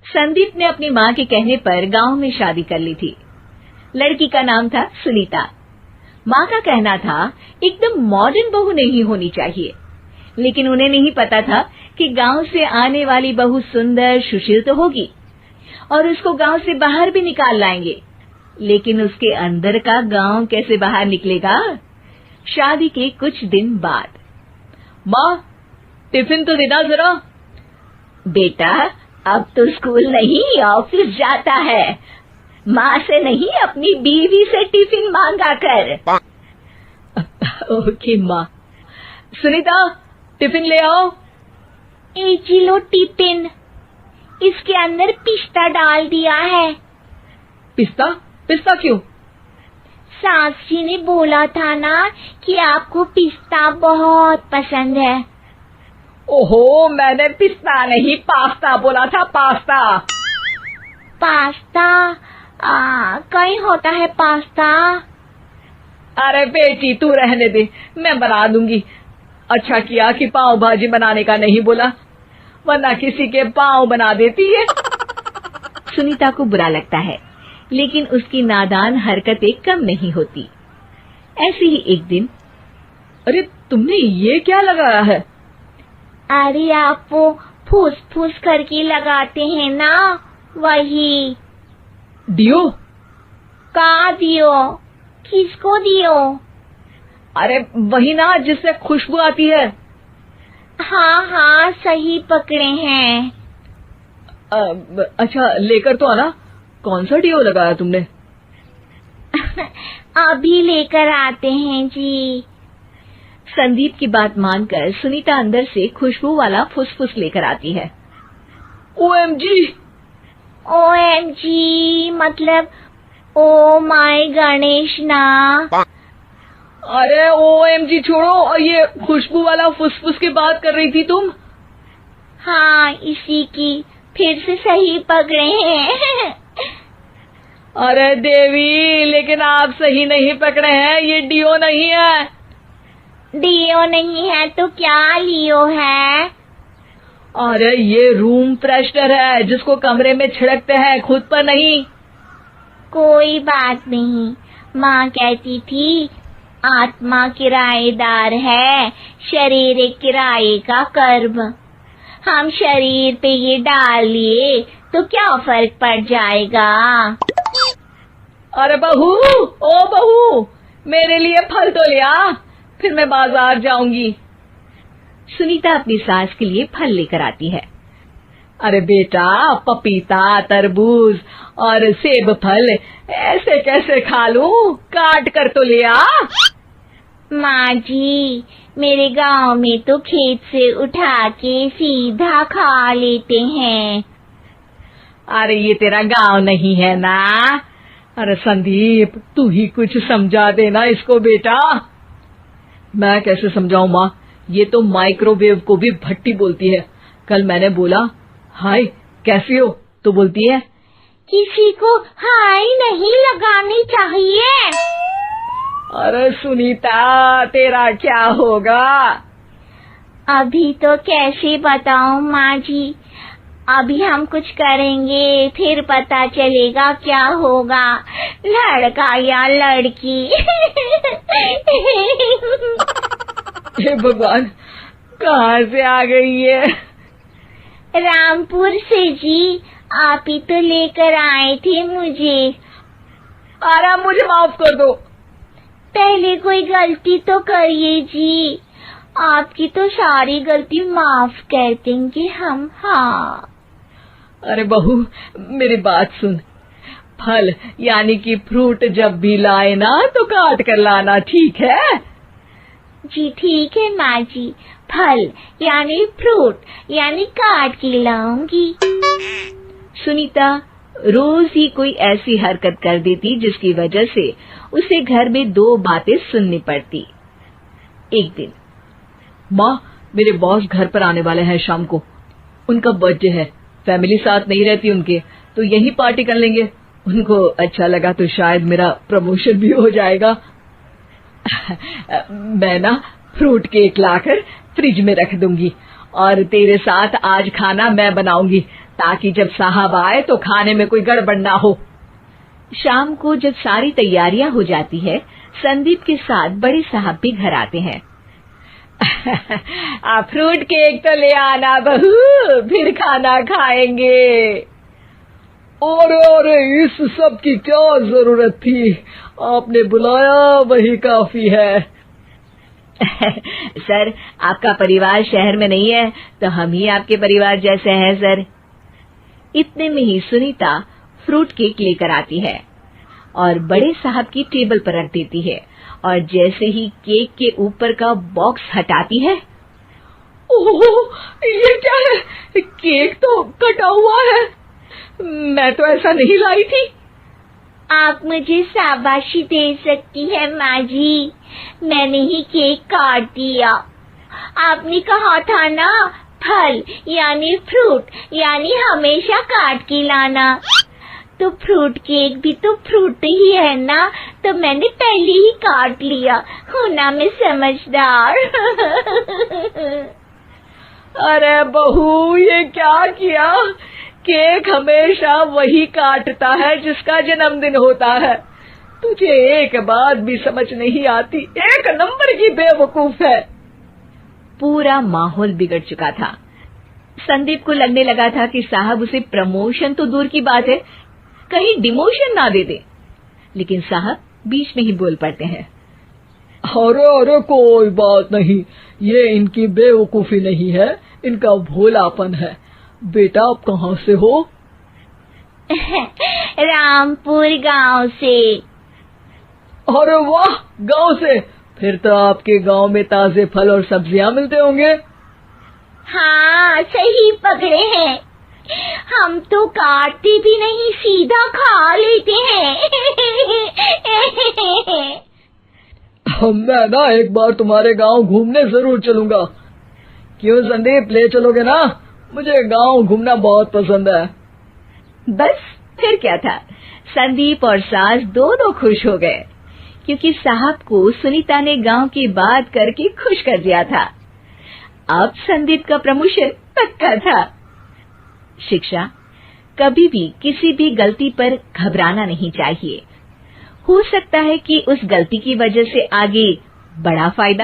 संदीप ने अपनी माँ के कहने पर गांव में शादी कर ली थी। लड़की का नाम था सुनीता। माँ का कहना था एकदम मॉडर्न बहू नहीं होनी चाहिए, लेकिन उन्हें नहीं पता था कि गांव से आने वाली बहू सुंदर सुशील तो होगी और उसको गांव से बाहर भी निकाल लाएंगे, लेकिन उसके अंदर का गांव कैसे बाहर निकलेगा। शादी के कुछ दिन बाद, माँ टिफिन तो देना जरा। बेटा अब तो स्कूल नहीं ऑफिस जाता है, माँ से नहीं अपनी बीवी से टिफिन मांगा कर। ओके माँ। सुनीता टिफिन ले आओ। 1 किलो टिफिन, इसके अंदर पिस्ता डाल दिया है। पिस्ता? पिस्ता क्यों? सास जी ने बोला था ना कि आपको पिस्ता बहुत पसंद है। ओहो, मैंने पिस्ता नहीं पास्ता बोला था, पास्ता। पास्ता? कहीं होता है पास्ता? अरे बेटी तू रहने दे, मैं बना दूंगी। अच्छा किया कि पाव भाजी बनाने का नहीं बोला, वरना किसी के पाव बना देती है। सुनीता को बुरा लगता है, लेकिन उसकी नादान हरकतें कम नहीं होती। ऐसे ही एक दिन, अरे तुमने ये क्या लगाया है? अरे आप वो फूस फूस करके लगाते हैं ना, वही। डियो? का दियो? किसको दियो? अरे वही ना जिससे खुशबू आती है। हाँ सही पकड़े हैं। अच्छा लेकर तो आना। कौन सा डियो लगाया तुमने? अभी लेकर आते हैं जी। संदीप की बात मानकर सुनीता अंदर से खुशबू वाला फुसफुस लेकर आती है। OMG! OMG मतलब ओ माय गणेश ना। अरे OMG छोड़ो, और ये खुशबू वाला फुसफुस की बात कर रही थी तुम? हाँ इसी की, फिर से सही पकड़े हैं। अरे देवी, लेकिन आप सही नहीं पकड़े हैं, ये डियो नहीं है। डियो नहीं है तो क्या लियो है? अरे ये रूम फ्रेशनर है, जिसको कमरे में छिड़कते हैं, खुद पर नहीं। कोई बात नहीं, माँ कहती थी आत्मा किराएदार है, शरीर एक किराए का कर्म। हम शरीर पे ये डाल लिए तो क्या फर्क पड़ जाएगा। अरे बहू, ओ बहू, मेरे लिए फल तो ले आ, फिर मैं बाजार जाऊंगी। सुनीता अपनी सास के लिए फल लेकर आती है। अरे बेटा, पपीता, तरबूज और सेब फल ऐसे कैसे खा लूं? काट कर तो ले आ। माँ जी, मेरे गांव में तो खेत से उठा के सीधा खा लेते हैं। अरे ये तेरा गांव नहीं है ना। अरे संदीप, तू ही कुछ समझा देना इसको बेटा। मैं कैसे समझाऊं माँ, ये तो माइक्रोवेव को भी भट्टी बोलती है। कल मैंने बोला हाय कैसी हो, तो बोलती है किसी को हाय नहीं लगानी चाहिए। अरे सुनीता, तेरा क्या होगा? अभी तो कैसे बताऊं माँ जी, अभी हम कुछ करेंगे फिर पता चलेगा क्या होगा, लड़का या लड़की। हे भगवान, कहाँ से आ गई है? रामपुर से जी, आप ही तो लेकर आए थे मुझे। अरे मुझे माफ कर दो। पहले कोई गलती तो करिए जी, आपकी तो सारी गलती माफ कर देंगे हम। हाँ अरे बहू, मेरी बात सुन। फल यानी कि फ्रूट जब भी लाए ना तो काट कर लाना, ठीक है? जी ठीक है माँ जी, फल यानी फ्रूट यानी काट के लाऊंगी। सुनीता रोज ही कोई ऐसी हरकत कर देती जिसकी वजह से उसे घर में 2 बातें सुननी पड़ती। एक दिन, माँ मेरे बॉस घर पर आने वाले हैं शाम को, उनका बर्थडे है, फैमिली साथ नहीं रहती उनके, तो यही पार्टी कर लेंगे। उनको अच्छा लगा तो शायद मेरा प्रमोशन भी हो जाएगा। मैं ना फ्रूट केक लाकर फ्रिज में रख दूंगी और तेरे साथ आज खाना मैं बनाऊंगी, ताकि जब साहब आए तो खाने में कोई गड़बड़ ना हो। शाम को जब सारी तैयारियां हो जाती है, संदीप के साथ बड़े साहब भी घर आते हैं। फ्रूट केक तो ले आना बहू, फिर खाना खाएंगे। अरे इस सब की क्या जरूरत थी, आपने बुलाया वही काफी है। सर, आपका परिवार शहर में नहीं है तो हम ही आपके परिवार जैसे हैं सर। इतने में ही सुनीता फ्रूट केक लेकर आती है और बड़े साहब की टेबल पर रख देती है, और जैसे ही केक के ऊपर का बॉक्स हटाती है, ओह, ये क्या है? केक तो कटा हुआ है। मैं तो ऐसा नहीं लाई थी। आप मुझे शाबाशी दे सकती है माँ जी, मैंने ही केक काट दिया। आपने कहा था ना, फल यानी फ्रूट यानी हमेशा काट के लाना, तो फ्रूट केक भी तो फ्रूट ही है ना, तो मैंने पहले ही काट लिया। हूँ ना मैं समझदार। अरे बहू, ये क्या किया? केक हमेशा वही काटता है जिसका जन्मदिन होता है। तुझे एक बात भी समझ नहीं आती, एक नंबर की बेवकूफ है। पूरा माहौल बिगड़ चुका था। संदीप को लगने लगा था कि साहब उसे प्रमोशन तो दूर की बात है, कहीं डिमोशन ना दे दे, लेकिन साहब बीच में ही बोल पड़ते हैं। अरे कोई बात नहीं, ये इनकी बेवकूफी नहीं है, इनका भोलापन है। बेटा आप कहाँ से हो? रामपुर गांव से। अरे वाह, गांव से? फिर तो आपके गांव में ताजे फल और सब्जियां मिलते होंगे। हाँ, सही पकड़े हैं। हम तो काटते भी नहीं, सीधा खा लेते हैं। मैं ना एक बार तुम्हारे गांव घूमने जरूर चलूंगा। क्यों संदीप, ले चलोगे ना? मुझे गांव घूमना बहुत पसंद है। बस फिर क्या था, संदीप और सास दोनों खुश हो गए, क्योंकि साहब को सुनीता ने गांव की बात करके खुश कर दिया था। अब संदीप का प्रमोशन पक्का था। शिक्षा, कभी भी किसी भी गलती पर घबराना नहीं चाहिए। हो सकता है कि उस गलती की वजह से आगे बड़ा फायदा